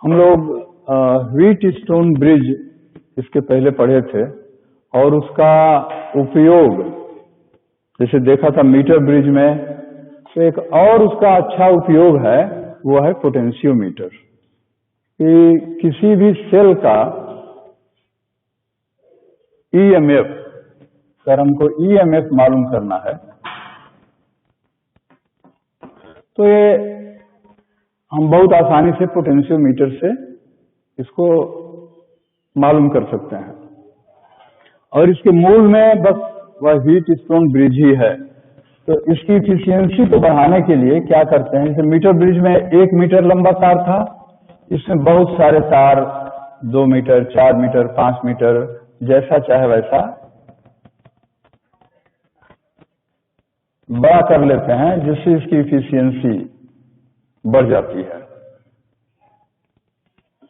हम लोग wheat stone bridge इसके पहले पढ़े थे और उसका उपयोग जैसे देखा था मीटर ब्रिज में, तो एक और उसका अच्छा उपयोग है, वो है पोटेंशियोमीटर। कि किसी भी सेल का ईएमएफ, अगर हमको ईएमएफ मालूम करना है तो ये हम बहुत आसानी से पोटेंशियोमीटर से इसको मालूम कर सकते हैं। और इसके मूल में बस वह व्हीट स्टोन ब्रिज ही है। तो इसकी इफिशियंसी को बढ़ाने के लिए क्या करते हैं, जैसे मीटर ब्रिज में 1 मीटर लंबा तार था, इसमें बहुत सारे तार 2 मीटर, 4 मीटर, 5 मीटर, जैसा चाहे वैसा बड़ा कर लेते हैं, जिससे इसकी इफिशियंसी बढ़ जाती है।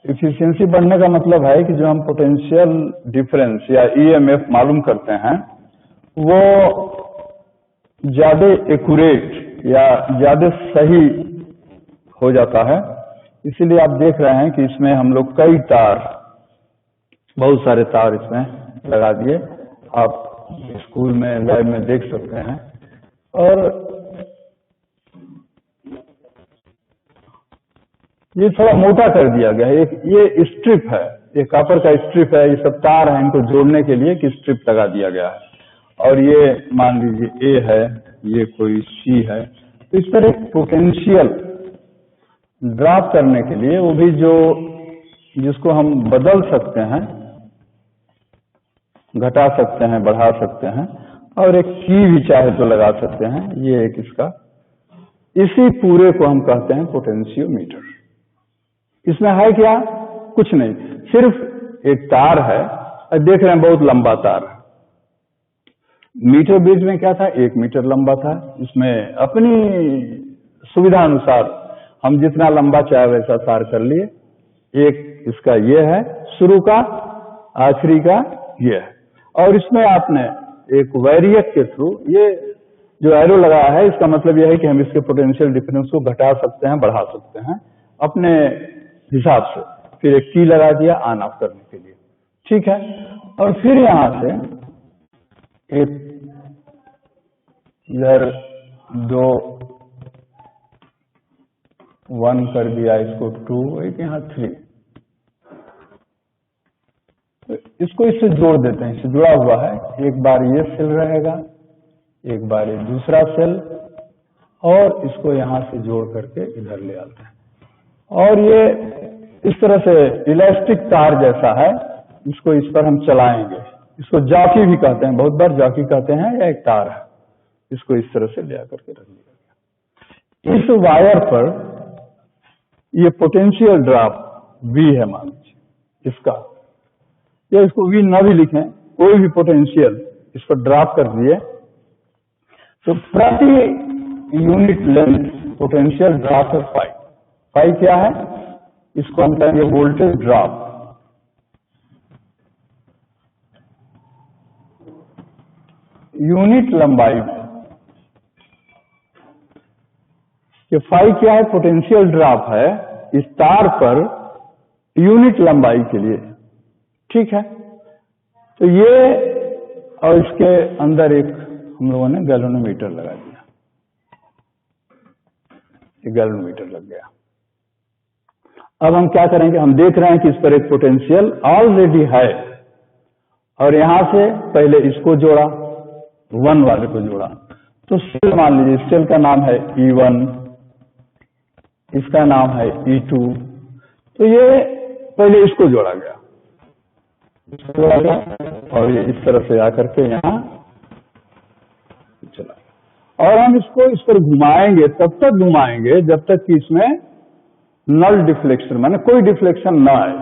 इफिशियंसी बढ़ने का मतलब है कि जो हम पोटेंशियल डिफरेंस या ईएमएफ मालूम करते हैं वो ज्यादा एक्यूरेट या ज्यादा सही हो जाता है। इसीलिए आप देख रहे हैं कि इसमें हम लोग कई तार, बहुत सारे तार इसमें लगा दिए। आप स्कूल में, लैब में देख सकते हैं। और ये थोड़ा मोटा कर दिया गया है। ये स्ट्रिप है, ये कॉपर का स्ट्रिप है, ये सब तार है, इनको जोड़ने के लिए एक स्ट्रिप लगा दिया गया है। और ये मान लीजिए ए है, ये कोई सी है। तो इस तरह पोटेंशियल ड्रॉप करने के लिए वो भी जिसको हम बदल सकते हैं, घटा सकते हैं, बढ़ा सकते हैं, और एक की भी चाहे तो लगा सकते हैं। ये एक इसका, इसी पूरे को हम कहते हैं पोटेंशियोमीटर। इसमें है क्या? कुछ नहीं, सिर्फ एक तार है। देख रहे हैं बहुत लंबा तार है। मीटर ब्रिज में क्या था, 1 मीटर लंबा था। इसमें अपनी सुविधा अनुसार हम जितना लंबा चाहे वैसा तार कर लिए। एक इसका ये है शुरू का, आखिरी का ये है। और इसमें आपने एक वैरियक के थ्रू, ये जो एरो लगाया है इसका मतलब यह है कि हम इसके पोटेंशियल डिफरेंस को घटा सकते हैं, बढ़ा सकते हैं अपने हिसाब से। फिर एक की लगा दिया ऑन ऑफ करने के लिए, ठीक है। और फिर यहां से एक इधर 2 1 कर दिया, इसको 2, एक यहाँ 3। तो इसको इससे जोड़ देते हैं, इससे जुड़ा हुआ है। एक बार ये सेल रहेगा, एक बार ये दूसरा सेल, और इसको यहां से जोड़ करके इधर ले आते हैं। और ये इस तरह से इलास्टिक तार जैसा है, इसको इस पर हम चलाएंगे। इसको जॉकी भी कहते हैं, बहुत बार जॉकी कहते हैं, या एक तार है। इसको इस तरह से ले आकर के रख दिया गया। इस वायर पर ये पोटेंशियल ड्रॉप V है, मान लीजिए इसका, या इसको V ना भी लिखें, कोई भी पोटेंशियल इस पर ड्रॉप कर दिए तो प्रति यूनिट लेंथ पोटेंशियल ड्रॉप है फाई। फाई क्या है? इसको हम कहेंगे वोल्टेज ड्रॉप। यूनिट लंबाई में कि फाई क्या है? पोटेंशियल ड्रॉप है इस तार पर यूनिट लंबाई के लिए, ठीक है। तो ये, और इसके अंदर एक हम लोगों ने गैल्वेनोमीटर लगा दिया, ये गैल्वेनोमीटर लग गया। अब हम क्या करेंगे, हम देख रहे हैं कि इस पर एक पोटेंशियल ऑलरेडी है, और यहां से पहले इसको जोड़ा, 1 वाले को जोड़ा। तो सेल मान लीजिए, सेल का नाम है E1, इसका नाम है E2। तो ये पहले इसको जोड़ा गया, जोड़ा गया, और ये इस तरह से आकर के यहां चला। और हम इसको इस पर घुमाएंगे, तब तक घुमाएंगे जब तक कि इसमें नल डिफ्लेक्शन, माने कोई डिफ्लेक्शन ना आए।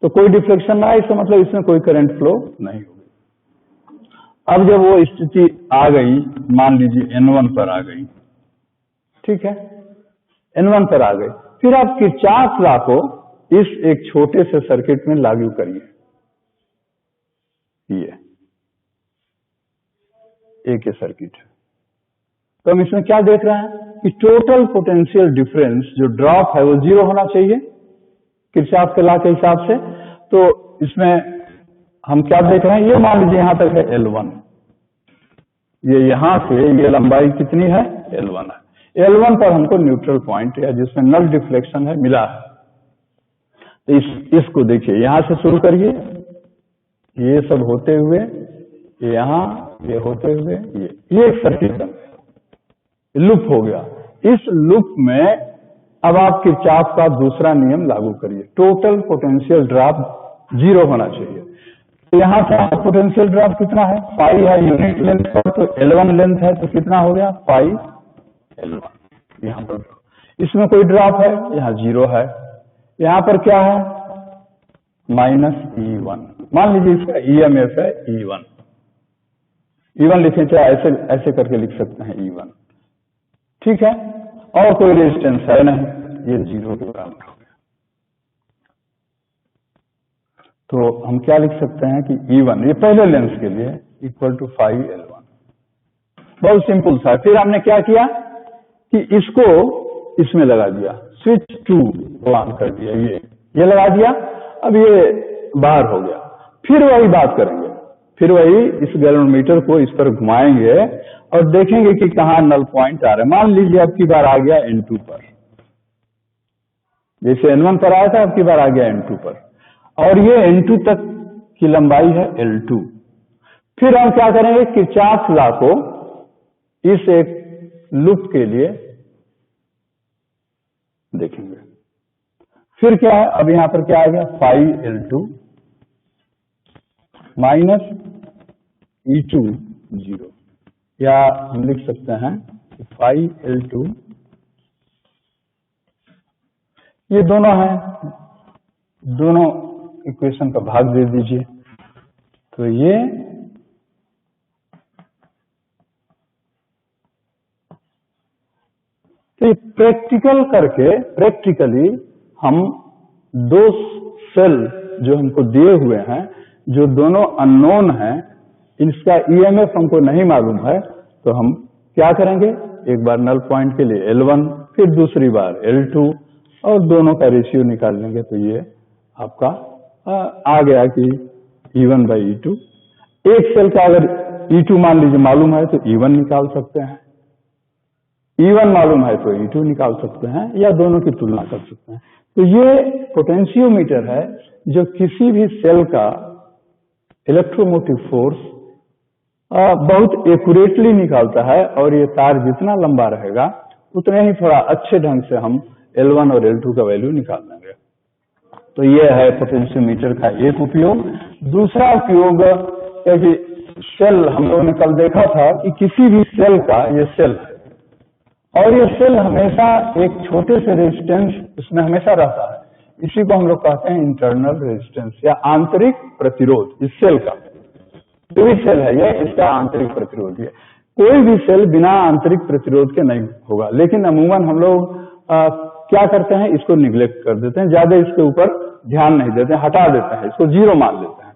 तो कोई डिफ्लेक्शन ना आए, इसका मतलब इसमें कोई करंट फ्लो नहीं होगी। अब जब वो स्थिति आ गई, मान लीजिए N1 पर आ गई, ठीक है, N1 पर आ गई, फिर आप किरचॉफ लॉ को इस एक छोटे से सर्किट में लागू करिए। ये एक सर्किट है। तो हम इसमें क्या देख रहे हैं कि टोटल पोटेंशियल डिफरेंस जो ड्रॉप है वो 0 होना चाहिए, किरचॉफ के लॉ के हिसाब से। तो इसमें हम क्या देख रहे हैं, ये मान लीजिए यहां तक है L1, ये यहां से ये लंबाई कितनी है, L1 है। L1 पर हमको न्यूट्रल पॉइंट या जिसमें नल डिफ्लेक्शन है मिला है। तो इसको देखिए, यहां से शुरू करिए, ये सब होते हुए यहां, ये होते हुए ये एक सर्किट बन गया, लूप हो गया। इस लूप में अब आप किरचॉफ का दूसरा नियम लागू करिए, टोटल पोटेंशियल ड्रॉप 0 होना चाहिए। तो यहां से पोटेंशियल ड्रॉप कितना है, फाई है यूनिट लेंथ पर, तो L1 लेंथ है तो कितना हो गया, फाई L1। यहां पर इसमें कोई ड्रॉप है, यहाँ 0 है। यहां पर क्या है, -E1। मान लीजिए इसका EMF है E1, E1 लिखें, चाहे ऐसे ऐसे करके लिख सकते हैं E1, ठीक है। और कोई रेजिस्टेंस है नहीं, ये 0 के बराबर हो गया। तो हम क्या लिख सकते हैं कि E1 ये पहले लेंस के लिए इक्वल टू 5L1। बहुत सिंपल था। फिर हमने क्या किया कि इसको इसमें लगा दिया, स्विच टू ऑन कर दिया, ये लगा दिया। अब ये बाहर हो गया। फिर वही बात करेंगे, फिर वही इस गैल्वेनोमीटर को इस पर घुमाएंगे और देखेंगे कि कहाँ नल पॉइंट आ रहे हैं। मान लीजिए अब की बार आ गया N2 पर, जैसे N1 पर आया था, अब की बार आ गया N2 पर, और ये N2 तक की लंबाई है L2। फिर हम क्या करेंगे, किरचॉफ लॉ को इस एक लूप के लिए देखेंगे। फिर क्या है, अब यहां पर क्या आ गया, 5L2 माइनस E2 0, या हम लिख सकते हैं 5L2, ये दोनों हैं, दोनों इक्वेशन का भाग दे दीजिए। तो ये प्रैक्टिकल करके, प्रैक्टिकली हम दो सेल जो हमको दिए हुए हैं, जो दोनों अननोन हैं, इसका EMF हमको नहीं मालूम है, तो हम क्या करेंगे, एक बार नल पॉइंट के लिए L1, फिर दूसरी बार L2, और दोनों का रेशियो निकाल लेंगे। तो ये आपका आ गया कि E1/E2। एक सेल का अगर E2 मान लीजिए मालूम है तो E1 निकाल सकते हैं, E1 मालूम है तो E2 निकाल सकते हैं, या दोनों की तुलना कर सकते हैं। तो ये पोटेंशियोमीटर है जो किसी भी सेल का इलेक्ट्रोमोटिव फोर्स बहुत एक्यूरेटली निकालता है, और ये तार जितना लंबा रहेगा उतने ही थोड़ा अच्छे ढंग से हम L1 और L2 का वैल्यू निकाल लेंगे। तो ये है पोटेंशियोमीटर का एक उपयोग। दूसरा उपयोग, क्योंकि सेल हम लोगों ने कल देखा था कि किसी भी सेल का, ये सेल है और ये सेल हमेशा एक छोटे से रेजिस्टेंस इसमें हमेशा रहता है, इसी को हम लोग कहते हैं इंटरनल रेजिस्टेंस या आंतरिक प्रतिरोध। इस सेल का जो भी सेल है, ये इसका आंतरिक प्रतिरोध है। कोई भी सेल बिना आंतरिक प्रतिरोध के नहीं होगा, लेकिन अमूमन हम लोग क्या करते हैं, इसको निग्लेक्ट कर देते हैं, ज्यादा इसके ऊपर ध्यान नहीं देते, हटा देते हैं, इसको 0 मान लेते हैं।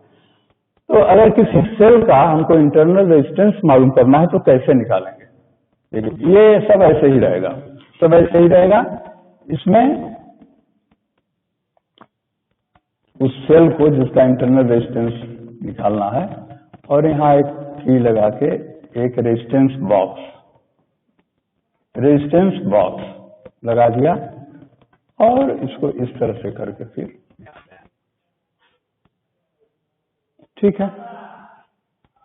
तो अगर किसी सेल का हमको इंटरनल रेजिस्टेंस मालूम करना है तो कैसे निकालेंगे, देखिए ये सब ऐसे ही रहेगा, सब ऐसे ही रहेगा। इसमें उस सेल को जिसका इंटरनल रेजिस्टेंस निकालना है, और यहाँ एक की लगा के एक रेजिस्टेंस बॉक्स लगा दिया, और इसको इस तरह से करके फिर, ठीक है।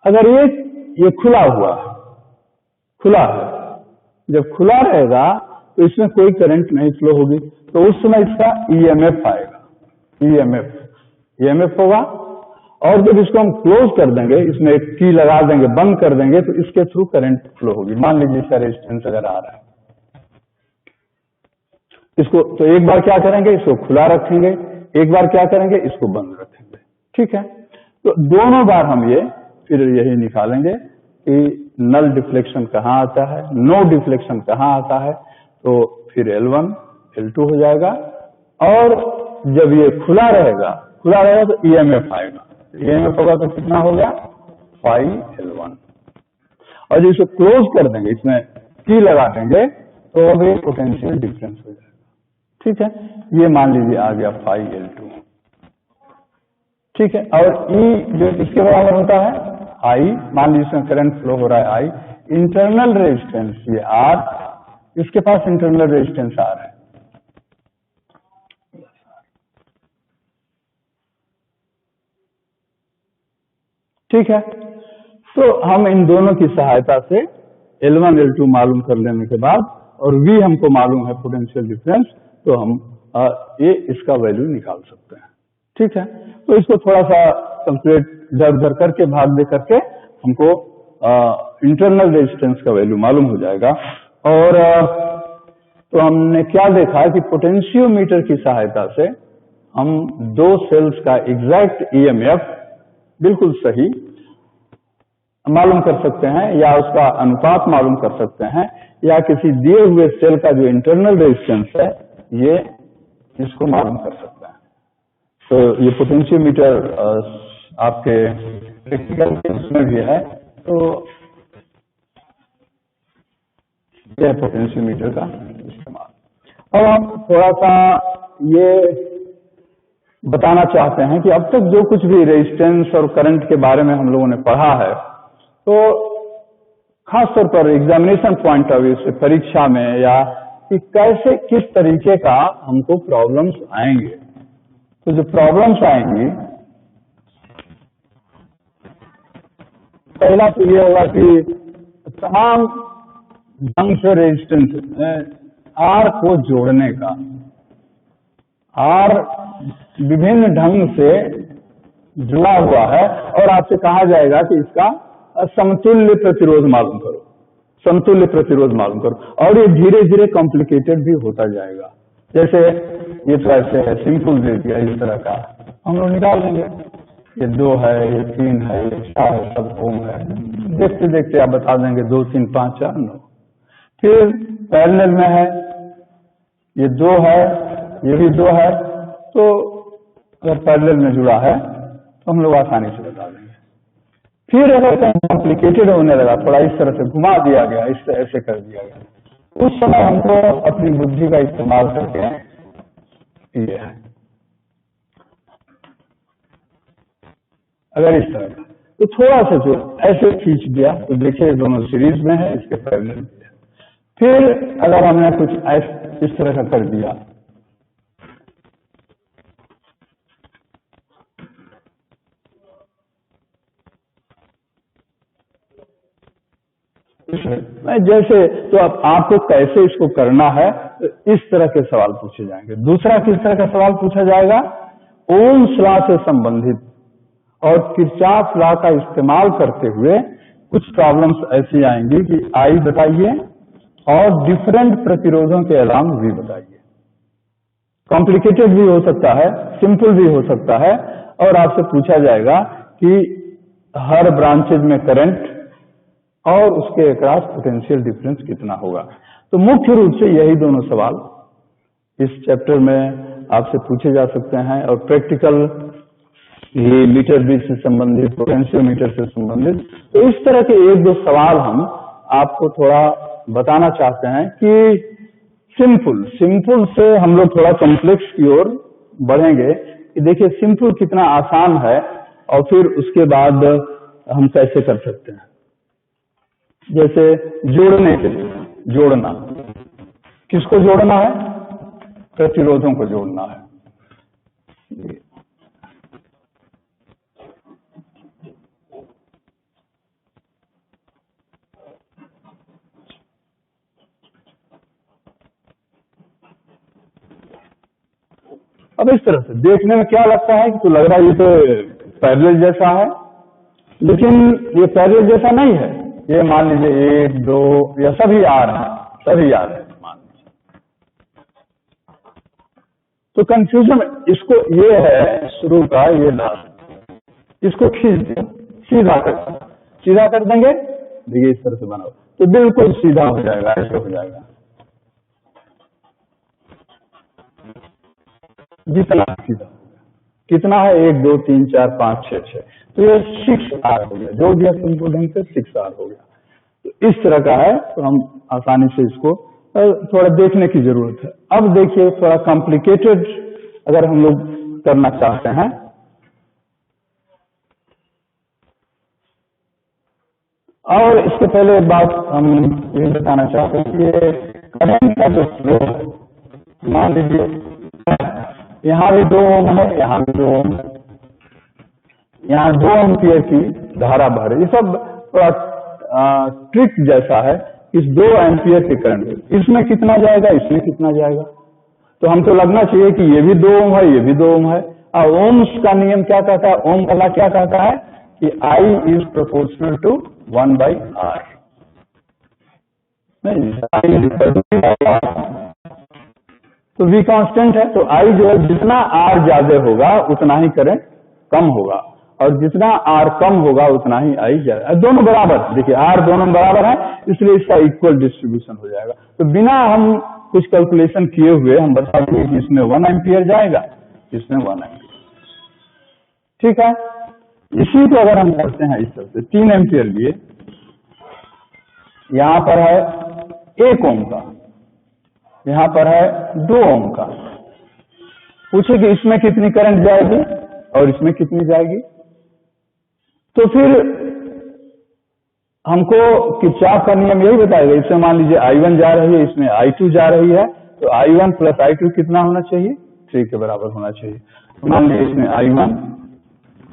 अगर ये खुला है, जब खुला रहेगा तो इसमें कोई करंट नहीं फ्लो होगी, तो उस समय इसका EMF आएगा, EMF होगा। और जब इसको हम क्लोज कर देंगे, इसमें एक की लगा देंगे, बंद कर देंगे, तो इसके थ्रू करंट फ्लो होगी। मान लीजिए इसका रेजिस्टेंस अगर आ रहा है, इसको तो एक बार क्या करेंगे, इसको खुला रखेंगे, एक बार क्या करेंगे, इसको बंद रखेंगे, ठीक है। तो दोनों बार हम ये फिर यही निकालेंगे कि नल डिफ्लेक्शन कहाँ आता है, नो डिफ्लेक्शन कहाँ आता है। तो फिर L1 L2 हो जाएगा, और जब ये खुला रहेगा तो EMF आएगा, EMF होगा तो कितना हो गया, 5L1। और जब इसको क्लोज कर देंगे, इसमें की लगा देंगे, तो अभी पोटेंशियल डिफरेंस हो जाएगा, ठीक है, ये मान लीजिए आ गया फाई L2, ठीक है। और E जो इसके बराबर होता है I, मान लीजिए इसमें करंट फ्लो हो रहा है I, इंटरनल रेजिस्टेंस ये R, इसके पास इंटरनल रेजिस्टेंस R है, ठीक है। तो हम इन दोनों की सहायता से L1 L2 मालूम कर लेने के बाद और V हमको मालूम है पोटेंशियल डिफरेंस, तो हम ये इसका वैल्यू निकाल सकते हैं, ठीक है। तो इसको थोड़ा सा कैलकुलेट इधर उधर करके भाग दे करके हमको इंटरनल रेजिस्टेंस का वैल्यू मालूम हो जाएगा। और तो हमने क्या देखा कि पोटेंशियोमीटर की सहायता से हम दो सेल्स का एग्जैक्ट EMF बिल्कुल सही मालूम कर सकते हैं, या उसका अनुपात मालूम कर सकते हैं, या किसी दिए हुए सेल का जो इंटरनल रेजिस्टेंस है ये इसको मालूम कर सकते हैं। तो ये पोटेंशियोमीटर आपके प्रैक्टिकल में भी है, तो यह पोटेंशियोमीटर का इस्तेमाल। अब हम थोड़ा सा ये बताना चाहते हैं कि अब तक जो कुछ भी रेजिस्टेंस और करंट के बारे में हम लोगों ने पढ़ा है, तो खासतौर पर एग्जामिनेशन पॉइंट ऑफ व्यू से परीक्षा में, या कि कैसे किस तरीके का हमको प्रॉब्लम्स आएंगे। तो जो प्रॉब्लम्स आएंगी, पहला तो ये होगा कि तमाम ढंग से रेजिस्टेंस R को जोड़ने का, R विभिन्न ढंग से जुड़ा हुआ है, और आपसे कहा जाएगा कि इसका समतुल्य प्रतिरोध मालूम करो, समतुल्य प्रतिरोध मालूम करो। और ये धीरे धीरे कॉम्प्लिकेटेड भी होता जाएगा। जैसे ये तो ऐसे है, सिंपल दे दिया इस तरह का, हम लोग निकाल लेंगे, ये 2 है, ये 3 है, ये 4 है, सब ओम है, देखते देखते आप बता देंगे 2 3 5 4 9। फिर पैरेलल में है, ये 2 है, ये भी 2 है, तो अगर पैरेलल में जुड़ा है तो हम लोग आसानी से बता देंगे। फिर अगर कहीं कॉम्प्लिकेटेड होने लगा, थोड़ा इस तरह से घुमा दिया गया, इस तरह ऐसे कर दिया गया, उस समय हमको अपनी बुद्धि का इस्तेमाल करके ये है, अगर इस तरह का, तो थोड़ा सा जो ऐसे खींच दिया तो देखिए दोनों सीरीज में है, इसके पैरेलल में है। फिर अगर हमने कुछ इस तरह का कर दिया, जैसे, तो अब आपको कैसे इसको करना है, तो इस तरह के सवाल पूछे जाएंगे। दूसरा किस तरह का सवाल पूछा जाएगा, ओम्स लॉ से संबंधित और किरचॉफ लॉ का इस्तेमाल करते हुए कुछ प्रॉब्लम्स ऐसी आएंगी कि I बताइए और डिफरेंट प्रतिरोधों के अलावा V बताइए। कॉम्प्लिकेटेड भी हो सकता है, सिंपल भी हो सकता है, और आपसे पूछा जाएगा कि हर ब्रांचेज में करंट और उसके अक्रॉस पोटेंशियल डिफरेंस कितना होगा। तो मुख्य रूप से यही दोनों सवाल इस चैप्टर में आपसे पूछे जा सकते हैं, और प्रैक्टिकल ये मीटर ब्रिज से संबंधित, पोटेंशियोमीटर से संबंधित, तो इस तरह के 1-2 सवाल हम आपको थोड़ा बताना चाहते हैं कि सिंपल से हम लोग थोड़ा कॉम्प्लेक्स की ओर बढ़ेंगे, कि देखिए सिंपल कितना आसान है, और फिर उसके बाद हम कैसे कर सकते हैं। जैसे जोड़ने के लिए, जोड़ना, किसको जोड़ना है, प्रतिरोधों को जोड़ना है। अब इस तरह से देखने में क्या लगता है कि तो लग रहा है ये तो पैरेलल जैसा है, लेकिन ये पैरेलल जैसा नहीं है। ये मान लीजिए 1 2 या सभी आ रहे हैं, सभी आ रहे हैं मान लीजिए, तो कंफ्यूजन इसको ये है शुरू का, ये लास्ट, इसको खींच दिया, सीधा कर देंगे, देखिए इस तरह से बनाओ तो बिल्कुल सीधा हो जाएगा, ऐसे हो जाएगा, जितना सीधा कितना है 1 2 3 4 5 6 6, तो ये 6R हो गया, जोड़ दिया सिंपल ढंग से 6R हो गया। तो इस तरह का है, तो हम आसानी से इसको थोड़ा देखने की जरूरत है। अब देखिए थोड़ा कॉम्प्लिकेटेड अगर हम लोग करना चाहते हैं, और इसके पहले एक बात हम ये बताना चाहते हैं कि ये करंट का जो फ्लो है, मान लीजिए यहाँ भी 2 ओम है, यहाँ भी 2 ओम है, यहाँ 2 एम्पियर की धारा बह रही है। ये सब थोड़ा ट्रिक जैसा है। इस 2 एम्पियर के करंट इसमें कितना जाएगा, इसमें कितना जाएगा, तो हमको लगना चाहिए कि ये भी 2 ओम है, ये भी 2 ओम है। और ओम्स का नियम क्या कहता है, ओम वाला क्या कहता है कि I is proportional to 1/R। तो V कांस्टेंट है, तो I जो है जितना R ज्यादा होगा उतना ही करंट कम होगा, और जितना R कम होगा उतना ही I ज्यादा। दोनों बराबर, देखिए R दोनों बराबर है, इसलिए इसका इक्वल डिस्ट्रीब्यूशन हो जाएगा। तो बिना हम कुछ कैलकुलेशन किए हुए हम बता देंगे कि इसमें 1 एम्पियर जाएगा, इसमें 1 एम्पियर। ठीक है, इसी को अगर हम करते हैं इस तरह से 3 एम्पियर लिए, यहाँ पर है 1 ओम का, यहाँ पर है 2 ओम का। पूछे कि इसमें कितनी करंट जाएगी और इसमें कितनी जाएगी, तो फिर हमको किरचॉफ का नियम यही बताएगा। इसमें मान लीजिए I1 जा रही है, इसमें I2 जा रही है, तो I1 प्लस I2 कितना होना चाहिए, 3 के बराबर होना चाहिए। तो मान लीजिए इसमें I1,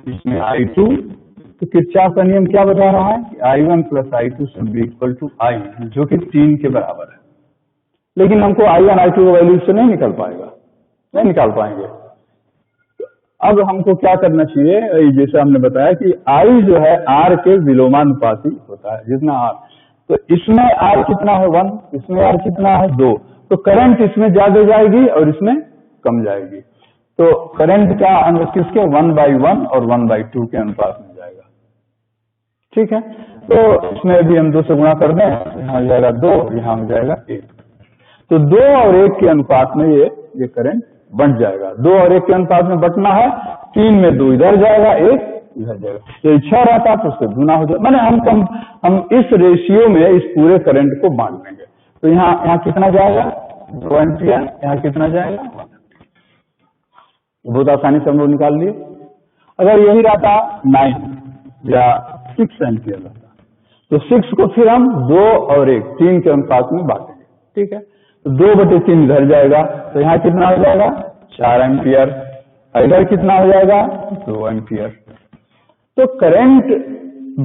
इसमें I2, तो किरचॉफ का नियम क्या बता रहा है कि I1 plus I2 should be equal to I, जो कि 3 के बराबर है। लेकिन हमको I1 I2 का वैल्यू से नहीं निकल पाएगा, नहीं निकाल पाएंगे। अब हमको क्या करना चाहिए, जैसे हमने बताया कि I जो है R के विलोमानुपाती होता है, जितना R, तो इसमें R कितना है 1, इसमें R कितना है 2, तो करंट इसमें ज्यादा जाएगी और इसमें कम जाएगी। तो करंट क्या किसके 1/1 और 1/2 के अनुपात में जाएगा। ठीक है, तो इसमें भी हम 2 से गुणा कर दें, यहाँ जाएगा 2, यहाँ हो जाएगा 1, तो 2 और 1 के अनुपात में ये करंट बंट जाएगा। 2 और 1 के अनुपात में बंटना है, 3 में 2 इधर जाएगा, 1 इधर जाएगा। तो इच्छा रहता तो उससे गुना हो जाए, मैंने हम इस रेशियो में इस पूरे करंट को बांट देंगे। तो यहाँ कितना जाएगा 2 एम्पियर, यहाँ कितना जाएगा, बहुत आसानी से हम लोग निकाल लिए। अगर यही रहता 9 या 6 एम्पियर रहता, तो 6 को फिर हम 2 और 1 3 के अनुपात में बांटेंगे। ठीक है, तो 2/3 इधर जाएगा, तो यहाँ कितना हो जाएगा 4 एम्पियर, इधर कितना हो जाएगा 2 एम्पियर। तो करंट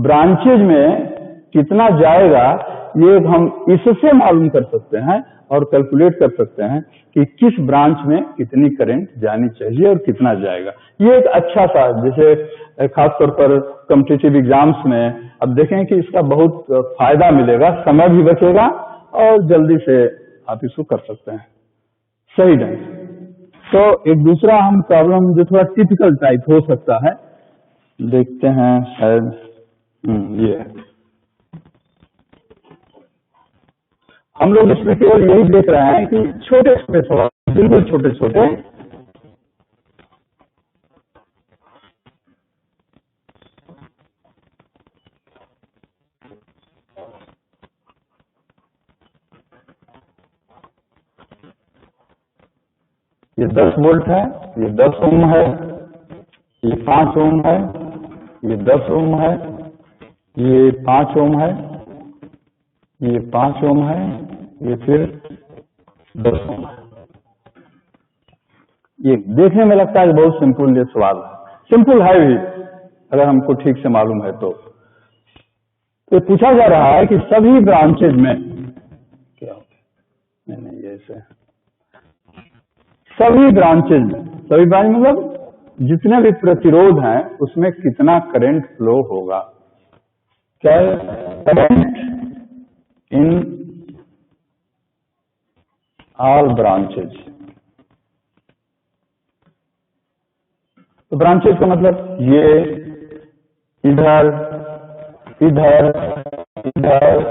ब्रांचेज में कितना जाएगा ये हम इससे मालूम कर सकते हैं और कैलकुलेट कर सकते हैं कि किस ब्रांच में कितनी करंट जानी चाहिए और कितना जाएगा। ये एक अच्छा सा, जैसे खासतौर पर कॉम्पिटिटिव एग्जाम्स में अब देखें कि इसका बहुत फायदा मिलेगा, समय भी बचेगा और जल्दी से आप इसको कर सकते हैं सही ढंग से। तो एक दूसरा हम प्रॉब्लम जो थोड़ा टिपिकल टाइप हो सकता है, देखते हैं शायद ये हम लोग इसमें केवल यही देख रहे हैं कि छोटे छोटे सवाल, बिल्कुल छोटे छोटे, ये 10 वोल्ट है, ये 10 ओम है, ये 5 ओम है, ये 10 ओम है, ये 5 ओम है, ये 5 ओम है, ये फिर 10 ओम है। ये देखने में लगता है कि बहुत सिंपल ये सवाल है, सिंपल है भी अगर हमको ठीक से मालूम है तो पूछा जा रहा है कि सभी ब्रांचेज में क्या होता है, नहीं ऐसे सभी ब्रांचेज में, सभी ब्रांच मतलब जितने भी प्रतिरोध हैं उसमें कितना करंट फ्लो होगा, क्या करंट इन ऑल ब्रांचेज। तो ब्रांचेज का मतलब ये इधर इधर इधर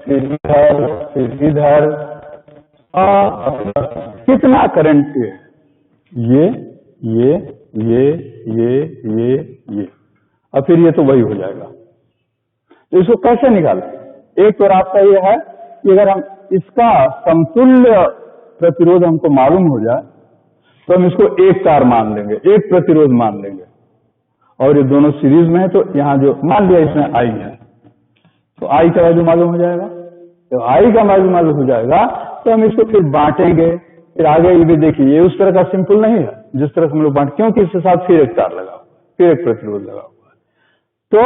फिर इधर फिर इधर, कितना करंट है, ये और फिर ये तो वही हो जाएगा। तो इसको कैसे निकालें? एक तो रास्ता ये है कि अगर हम इसका समतुल्य प्रतिरोध हमको मालूम हो जाए तो हम इसको एक तार मान लेंगे, एक प्रतिरोध मान लेंगे, और ये दोनों सीरीज में है तो यहाँ जो मान लिया इसमें आई है तो आई का वैल्यू मालूम हो जाएगा। तो आई का वैल्यू मालूम हो जाएगा तो हम इसको फिर बांटेंगे। फिर आगे ये भी देखिए, ये उस तरह का सिंपल नहीं है जिस तरह से हम लोग बांट, क्योंकि इसके साथ फिर एक तार लगा हुआ, फिर एक प्रतिरोध लगा हुआ है। तो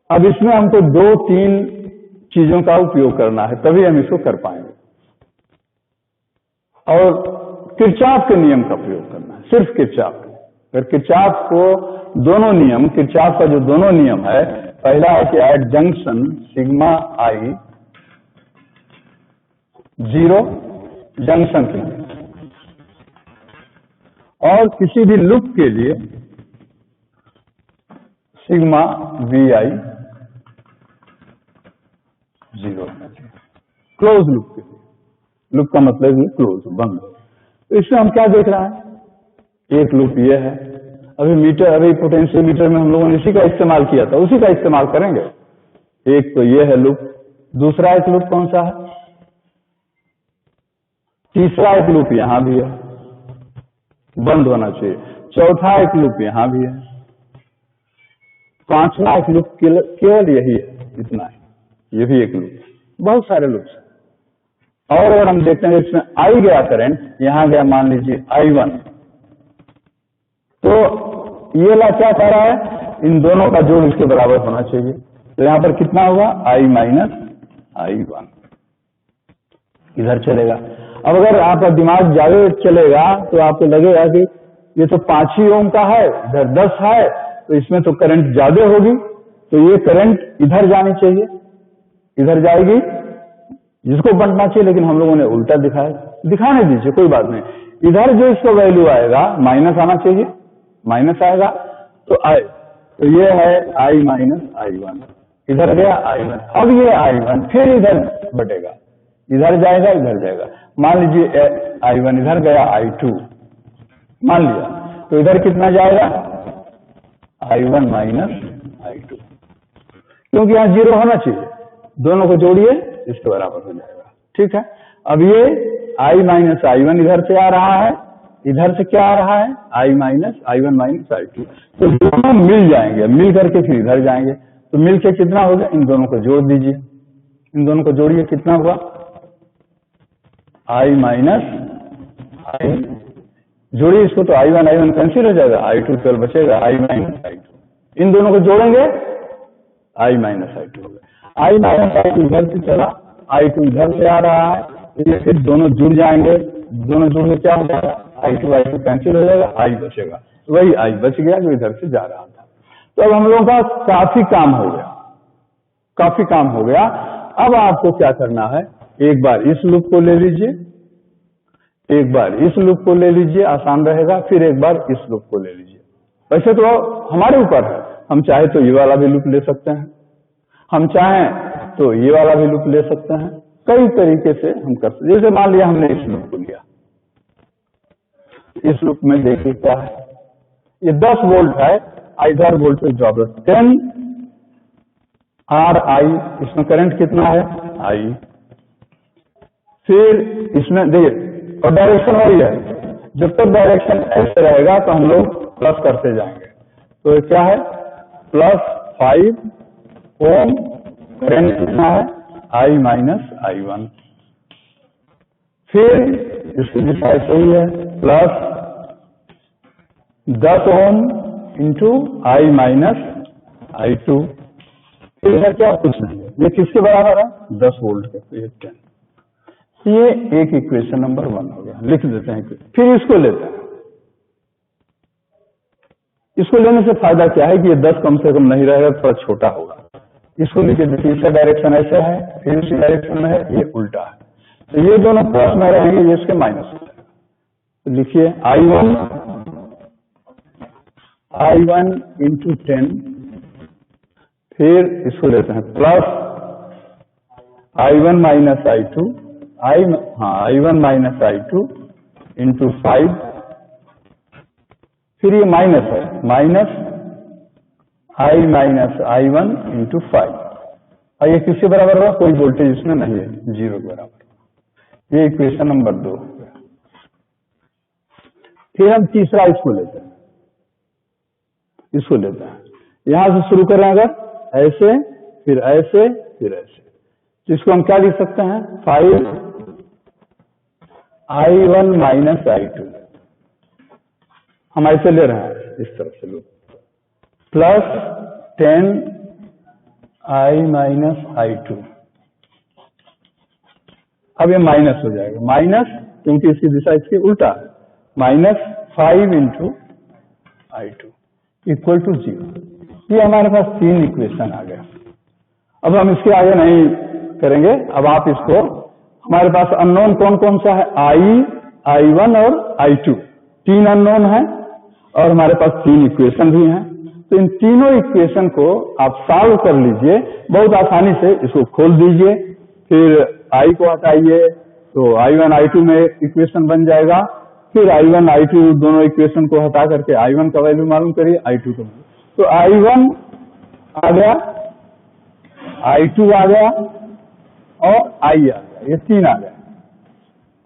अब इसमें हमको 2-3 चीजों का उपयोग करना है, तभी हम इसको कर पाएंगे। और किरचॉफ के नियम का प्रयोग करना है, सिर्फ किरचॉफ के। अगर किरचॉफ को दोनों नियम, किरचॉफ का जो दोनों नियम है, पहला है कि एट जंक्शन सिग्मा आई 0 जंक्शन के लिए, और किसी भी लूप के लिए sigma we I 0 close loop के लिए। लूप का मतलब है क्लोज, बंद। तो इसमें हम क्या देख रहे हैं, एक लूप ये है। अभी पोटेंशियोमीटर में हम लोगों ने इसी का इस्तेमाल किया था, उसी का इस्तेमाल करेंगे। एक तो ये है लूप, दूसरा एक लूप कौन सा है, तीसरा एक लूप यहां भी है, बंद होना चाहिए। चौथा एक लूप यहां भी है, पांचवा एक लूप केवल यही है, इतना है, ये भी एक लूप। बहुत सारे लूप है। और अगर हम देखते हैं इसमें आई गया करंट, यहां गया मान लीजिए I1, तो ये ला क्या कह रहा है, इन दोनों का जोड़ इसके बराबर होना चाहिए। तो यहां पर कितना होगा, I माइनस I1 इधर चलेगा। अब अगर आपका दिमाग ज्यादा चलेगा तो आपको लगेगा कि ये तो 5 ही ओम का है, इधर 10 है, तो इसमें तो करंट ज्यादा होगी, तो ये करंट इधर जानी चाहिए, इधर जाएगी, जिसको बंटना चाहिए। लेकिन हम लोगों ने उल्टा दिखाने दीजिए, कोई बात नहीं। इधर जो इसका वैल्यू आएगा माइनस आना चाहिए, माइनस आएगा तो आई, तो ये है I माइनस I1, इधर गया I1, अब ये I1 फिर इधर बटेगा, इधर जाएगा, इधर जाएगा। मान लीजिए I1 इधर गया, I2 मान लिया, तो इधर कितना जाएगा, I1 माइनस I2, क्योंकि यहाँ 0 होना चाहिए। दोनों को जोड़िए, इसके बराबर हो जाएगा। ठीक है, अब ये I माइनस I1 इधर से आ रहा है, इधर से क्या आ रहा है, I minus I1 minus I2, तो दोनों मिल जाएंगे, मिल करके फिर इधर जाएंगे। तो मिल के कितना होगा, इन दोनों को जोड़ दीजिए, इन दोनों को जोड़िए, कितना हुआ, I माइनस I, जोड़िए इसको तो I1 कैंसिल हो जाएगा, I2 केवल बचेगा, I माइनस I2। इन दोनों को जोड़ेंगे, I माइनस I2 होगा। I माइनस I2 इधर से चला, I2 इधर से आ रहा है, तो ये फिर दोनों जुड़ जाएंगे, दोनों जुड़ के क्या हो जाएगा, I2 कैंसिल हो जाएगा, I बचेगा, वही I बच गया जो इधर से जा रहा था। तो अब हम लोगों का काफी काम हो गया, काफी काम हो गया। अब आपको क्या करना है, एक बार इस लूप को ले लीजिए, एक बार इस लूप को ले लीजिए, आसान रहेगा, फिर एक बार इस लूप को ले लीजिए। वैसे तो हमारे ऊपर है, हम चाहे तो ये वाला भी लूप ले सकते हैं, हम चाहें तो ये वाला भी लूप ले सकते हैं, कई तरीके से हम कर सकते। जैसे मान लिया हमने इस लूप को लिया, इस लूप में देखिए क्या है, ये 10 वोल्ट है, इधर वोल्टेज ड्रॉप 10 RI, इसमें करंट कितना है I। फिर इसमें देखिए, और डायरेक्शन वही है, जब तक डायरेक्शन ऐसे रहेगा तो हम लोग प्लस करते जाएंगे। तो ये क्या है, +5 ओम, करंट कितना है I माइनस I1। फिर इसकी दिशा सही है, +10 ohm into I minus I2। फिर इधर क्या, कुछ नहीं, ये किसके बराबर है, 10 वोल्ट के, तो ये 10। ये एक इक्वेशन नंबर 1 हो गया, लिख देते हैं। फिर इसको लेते हैं, इसको लेने से फायदा क्या है कि ये 10 कम से कम नहीं रहेगा, थोड़ा छोटा होगा। इसको लिखिए, देखिए इसका डायरेक्शन ऐसे है, फिर इसी डायरेक्शन में है, ये उल्टा है, तो ये दोनों प्लस में रहेंगे, ये इसके माइनस हो जाएगा। तो लिखिए I1 इंटू 10, फिर इसको लेते हैं plus I1 minus I2, I1 minus I2 into 5, फिर ये माइनस है, minus I minus I1 into 5, और ये किसके बराबर होगा, कोई वोल्टेज इसमें नहीं है, 0 के बराबर। ये इक्वेशन नंबर 2 हो गया। फिर हम तीसरा इसको लेते हैं, इसको लेते हैं, यहां से शुरू करें अगर ऐसे, फिर ऐसे, फिर ऐसे, तो इसको हम क्या लिख सकते हैं, 5I1 माइनस I2, हम ऐसे ले रहे हैं, इस तरफ से लो, प्लस 10I माइनस I2। अब ये माइनस हो जाएगा, माइनस क्योंकि इसकी दिशा इसके उल्टा है, minus 5 into I2 equal to 0। ये हमारे पास 3 इक्वेशन आ गया। अब हम इसके आगे नहीं करेंगे, अब आप इसको, हमारे पास अननोन कौन कौन सा है, I1 और I2, 3 अननोन है और हमारे पास 3 इक्वेशन भी हैं। तो इन तीनों इक्वेशन को आप सॉल्व कर लीजिए, बहुत आसानी से इसको खोल दीजिए, फिर I को हटाइए तो I1 I2 में इक्वेशन बन जाएगा, फिर I1 I2 दोनों इक्वेशन को हटा करके I1 का वैल्यू मालूम करिए, I2 का, तो I1 आ गया, I2 आ गया और I आ गया, ये 3 आ गया।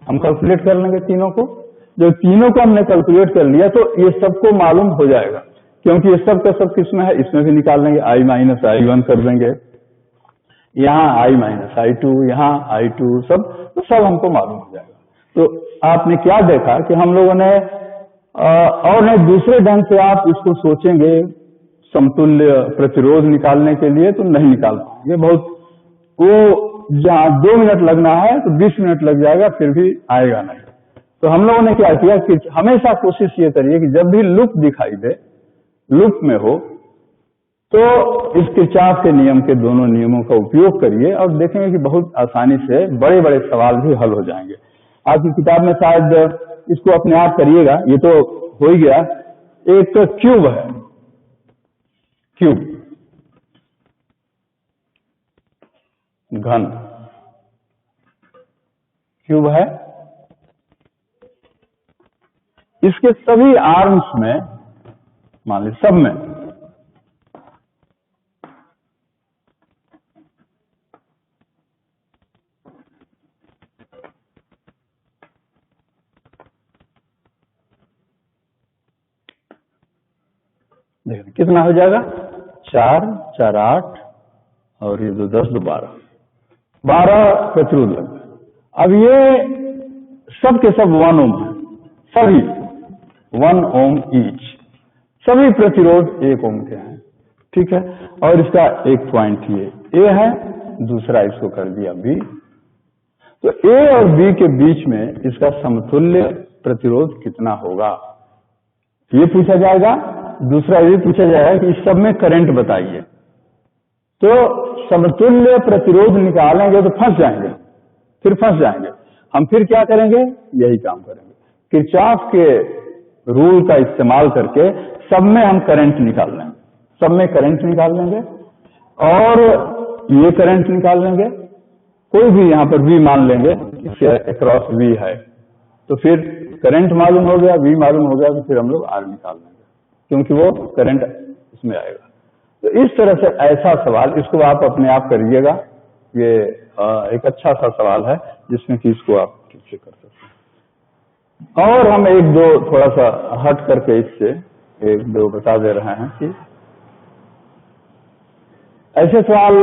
हम कैलकुलेट कर लेंगे तीनों को, जब तीनों को हमने कैलकुलेट कर लिया तो ये सबको मालूम हो जाएगा, क्योंकि ये सब का सब किसमें है, इसमें भी निकाल लेंगे, I माइनस I1 कर देंगे, यहाँ I माइनस I2, यहाँ I2, सब हमको मालूम हो जाएगा। तो आपने क्या देखा कि हम लोगों ने और नहीं दूसरे ढंग से आप इसको सोचेंगे समतुल्य प्रतिरोध निकालने के लिए तो नहीं निकाल पाएंगे, बहुत वो जहाँ 2 मिनट लगना है तो 20 मिनट लग जाएगा, फिर भी आएगा नहीं। तो हम लोगों ने क्या किया कि हमेशा कोशिश ये करिए कि जब भी लूप दिखाई दे, लूप में हो, तो इस किरचॉफ के नियम के दोनों नियमों का उपयोग करिए और देखेंगे कि बहुत आसानी से बड़े बड़े सवाल भी हल हो जाएंगे। आपकी किताब में शायद इसको अपने आप करिएगा, ये तो हो ही गया। एक क्यूब है, क्यूब घन क्यूब है, इसके सभी आर्म्स में, मान लीजिए सब में देखिए कितना हो जाएगा, 4 4 8 और ये 2 10 2 12 प्रतिरोध लग गए। अब ये सब के सब 1 ओम है, सभी 1 ओम ईच, सभी प्रतिरोध 1 ओम के हैं, ठीक है। और इसका एक पॉइंट ये ए है, दूसरा इसको कर दिया बी, तो ए और बी के बीच में इसका समतुल्य प्रतिरोध कितना होगा ये पूछा जाएगा। दूसरा ये पूछा जाएगा कि इस सब में करंट बताइए। तो समतुल्य प्रतिरोध निकालेंगे तो फंस जाएंगे, फिर फंस जाएंगे। हम फिर क्या करेंगे, यही काम करेंगे, किरचॉफ के रूल का इस्तेमाल करके सब में हम करंट निकाल लेंगे, सब में करंट निकाल लेंगे और ये करंट निकाल लेंगे, कोई भी यहाँ पर V मान लेंगे, इसके अक्रॉस V है, तो फिर करंट मालूम हो गया, V मालूम हो गया, तो फिर हम लोग R निकाल लेंगे, क्योंकि वो करंट इसमें आएगा। तो इस तरह से ऐसा सवाल, इसको आप अपने आप करिएगा, ये एक अच्छा सा सवाल है जिसमें कि इसको आप ठीक से कर सकते हैं। और हम एक दो थोड़ा सा हट करके इससे एक दो बता दे रहे हैं कि ऐसे सवाल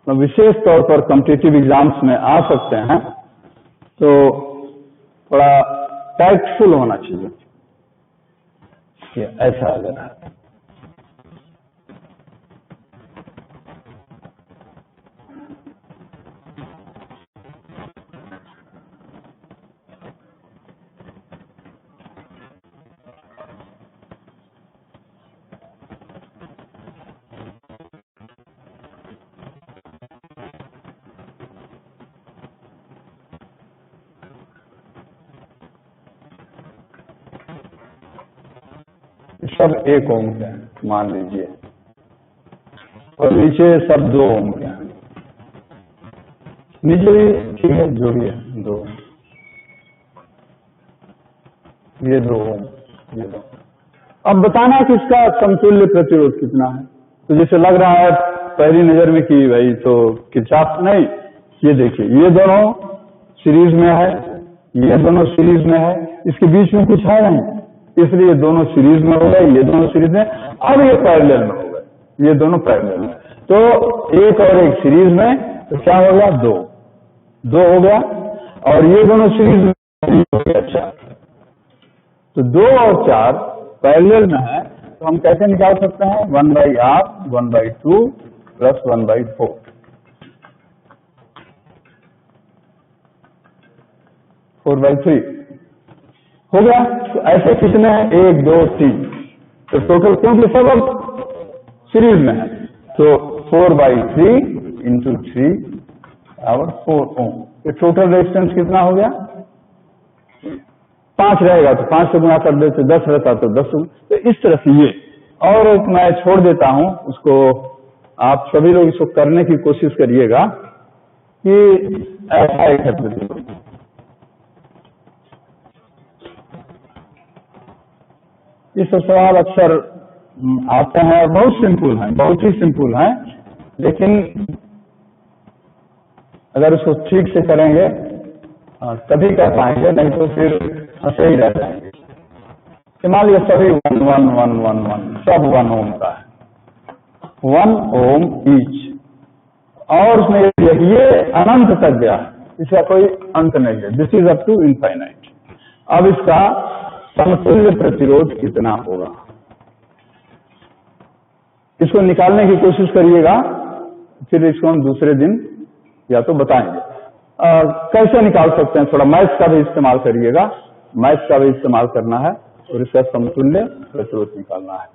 विशेष तौर पर कॉम्पिटिटिव एग्जाम्स में आ सकते हैं, तो थोड़ा टैक्टफुल होना चाहिए। ये ऐसा अगर है, सब 1 ओम के हैं मान लीजिए, और नीचे सब 2 ओम के हैं, नीचे भी ठीक है, जो भी है 2 ओम, ये 2 ओम, ये 2। अब बताना है कि इसका समतुल्य प्रतिरोध कितना है। तो जैसे लग रहा है पहली नजर में की भाई तो किरचॉफ नहीं, ये देखिए ये दोनों सीरीज में है, ये दोनों सीरीज में है, इसके बीच में कुछ है नहीं, इसलिए दोनों सीरीज में हो गए, ये दोनों सीरीज में, अब ये पैरेलल में हो गए, ये दोनों पैरेलल में। तो एक और एक सीरीज में, तो क्या हो गया, दो हो गया, और ये दोनों सीरीज में हो गया 4। तो 2 और 4 पैरेलल में है, तो हम कैसे निकाल सकते हैं, 1/r 1/2 प्लस 1/4, 4/3 हो गया। तो ऐसे कितने हैं, 1 2 3, तो टोटल क्योंकि सब अब सीरीज में है, तो 4/3 इंटू 3 और 4 ओम, ये टोटल रेजिस्टेंस कितना हो गया, 5 रहेगा, तो 5 से गुणा कर देते 10 रहता तो 10। तो इस तरह से ये, और एक मैं छोड़ देता हूं उसको, आप सभी लोग इसको करने की कोशिश करिएगा कि ऐसा एक है, ये सब सवाल अक्सर आते हैं, बहुत सिंपल हैं, बहुत ही सिंपल हैं, लेकिन अगर उसको ठीक से करेंगे तभी कर पाएंगे, नहीं तो फिर फंसे ही रह जाएंगे। मान लिया सभी 1 1 1 1 1 सब 1 ओम का है, 1 ओम ईच, और उसमें ये अनंत तक गया, इसका कोई अंत नहीं है, this is up to infinite. अब इसका समतुल्य प्रतिरोध कितना होगा, इसको निकालने की कोशिश करिएगा, फिर इसको हम दूसरे दिन या तो बताएंगे। कैसे निकाल सकते हैं, थोड़ा मैथ्स का भी इस्तेमाल करिएगा, मैथ्स का भी इस्तेमाल करना है और इसका समतुल्य प्रतिरोध निकालना है।